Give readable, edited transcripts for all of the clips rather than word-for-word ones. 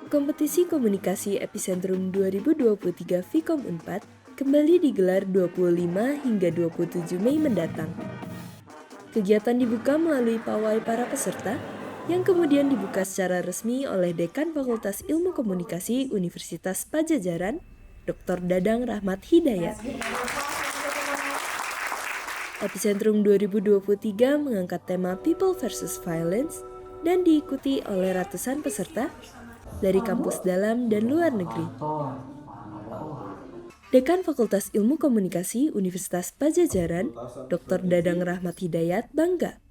Kompetisi Komunikasi Epicentrum 2023 Vkom Unpad kembali digelar 25 hingga 27 Mei mendatang. Kegiatan dibuka melalui pawai para peserta yang kemudian dibuka secara resmi oleh Dekan Fakultas Ilmu Komunikasi Universitas Padjadjaran, Dr. Dadang Rahmat Hidayat. Epicentrum 2023 mengangkat tema People versus Violence dan diikuti oleh ratusan peserta dari kampus dalam dan luar negeri. Dekan Fakultas Ilmu Komunikasi Universitas Padjadjaran, Dr. Dadang Rahmat Hidayat bangga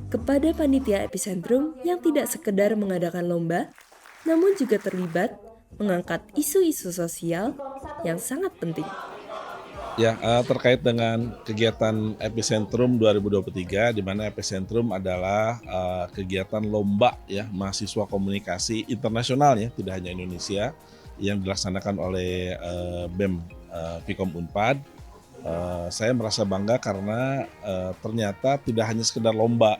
kepada panitia Epicentrum yang tidak sekedar mengadakan lomba, namun juga terlibat mengangkat isu-isu sosial yang sangat penting. Ya, terkait dengan kegiatan Epicentrum 2023, di mana Epicentrum adalah kegiatan lomba ya mahasiswa komunikasi internasional ya, tidak hanya Indonesia, yang dilaksanakan oleh BEM Vkom Unpad. Saya merasa bangga karena ternyata tidak hanya sekedar lomba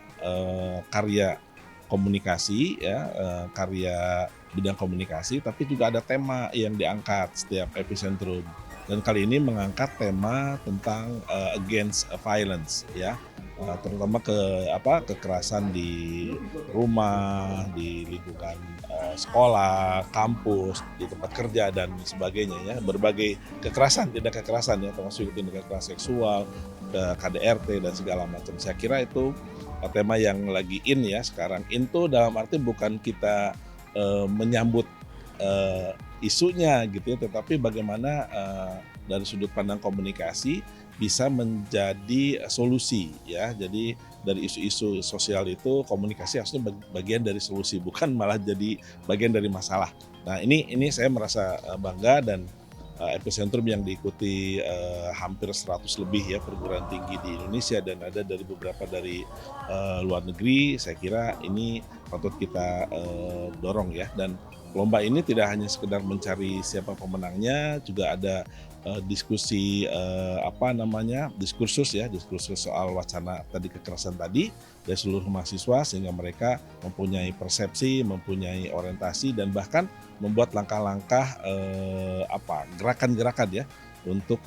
karya komunikasi ya, karya bidang komunikasi, tapi juga ada tema yang diangkat setiap Epicentrum. Dan kali ini mengangkat tema tentang against violence ya, terutama kekerasan di rumah, di lingkungan sekolah, kampus, di tempat kerja dan sebagainya ya, berbagai kekerasan, tindak kekerasan ya, termasuk tindak kekerasan seksual, KDRT dan segala macam. Saya kira itu tema yang lagi in ya sekarang. In tuh dalam arti bukan kita menyambut isunya gitu ya, tetapi bagaimana dari sudut pandang komunikasi bisa menjadi solusi ya. Jadi dari isu-isu sosial itu komunikasi harusnya bagian dari solusi, bukan malah jadi bagian dari masalah. Nah ini saya merasa bangga, dan Epicentrum yang diikuti hampir 100 lebih ya perguruan tinggi di Indonesia dan ada dari beberapa dari luar negeri. Saya kira ini patut kita dorong ya, dan lomba ini tidak hanya sekedar mencari siapa pemenangnya, juga ada diskusi diskursus soal wacana tadi, kekerasan tadi dari seluruh mahasiswa, sehingga mereka mempunyai persepsi, mempunyai orientasi, dan bahkan membuat langkah-langkah gerakan-gerakan ya untuk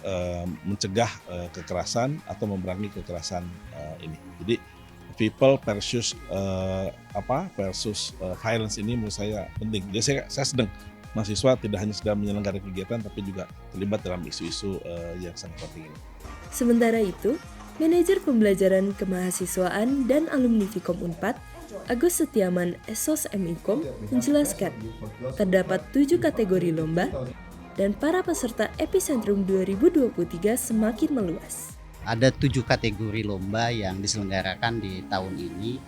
mencegah kekerasan atau memerangi kekerasan ini. Jadi people versus violence ini menurut saya penting. Jadi saya sedang mahasiswa tidak hanya sedang menyelenggarakan kegiatan, tapi juga terlibat dalam isu-isu yang sangat penting ini. Sementara itu, Manajer Pembelajaran Kemahasiswaan dan Alumni Vkom Unpad, Agus Setiaman Esos MIKOM, menjelaskan terdapat 7 kategori lomba dan para peserta Epicentrum 2023 semakin meluas. Ada 7 kategori lomba yang diselenggarakan di tahun ini,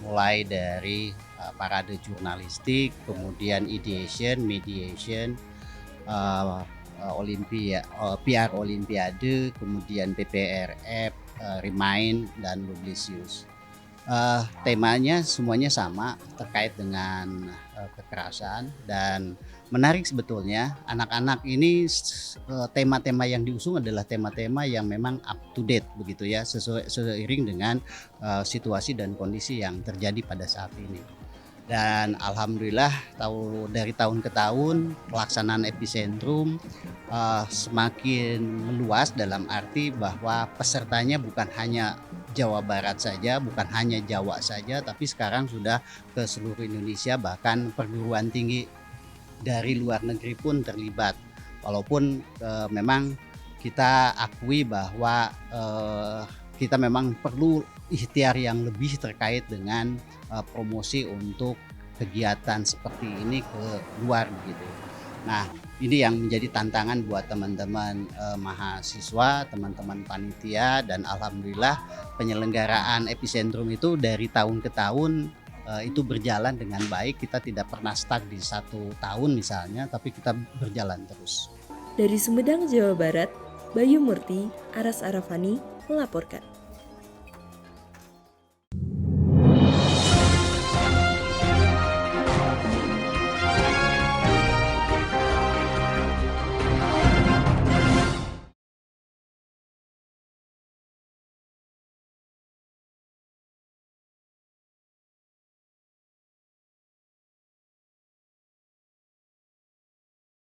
mulai dari parade jurnalistik, kemudian ideation, mediation, PR Olimpiade, kemudian PPRF, Remind, dan Publicius. Temanya semuanya sama, terkait dengan kekerasan, dan menarik sebetulnya anak-anak ini tema-tema yang diusung adalah tema-tema yang memang up to date begitu ya, seiring dengan situasi dan kondisi yang terjadi pada saat ini. Dan alhamdulillah dari tahun ke tahun pelaksanaan Epicentrum semakin meluas, dalam arti bahwa pesertanya bukan hanya Jawa Barat saja, bukan hanya Jawa saja, tapi sekarang sudah ke seluruh Indonesia, bahkan perguruan tinggi dari luar negeri pun terlibat. Walaupun memang kita akui bahwa kita memang perlu ikhtiar yang lebih terkait dengan promosi untuk kegiatan seperti ini ke luar begitu. Nah, ini yang menjadi tantangan buat teman-teman mahasiswa, teman-teman panitia, dan alhamdulillah penyelenggaraan Epicentrum itu dari tahun ke tahun itu berjalan dengan baik. Kita tidak pernah stuck di 1 tahun misalnya, tapi kita berjalan terus. Dari Sumedang, Jawa Barat, Bayu Murti, Aras Arafani melaporkan.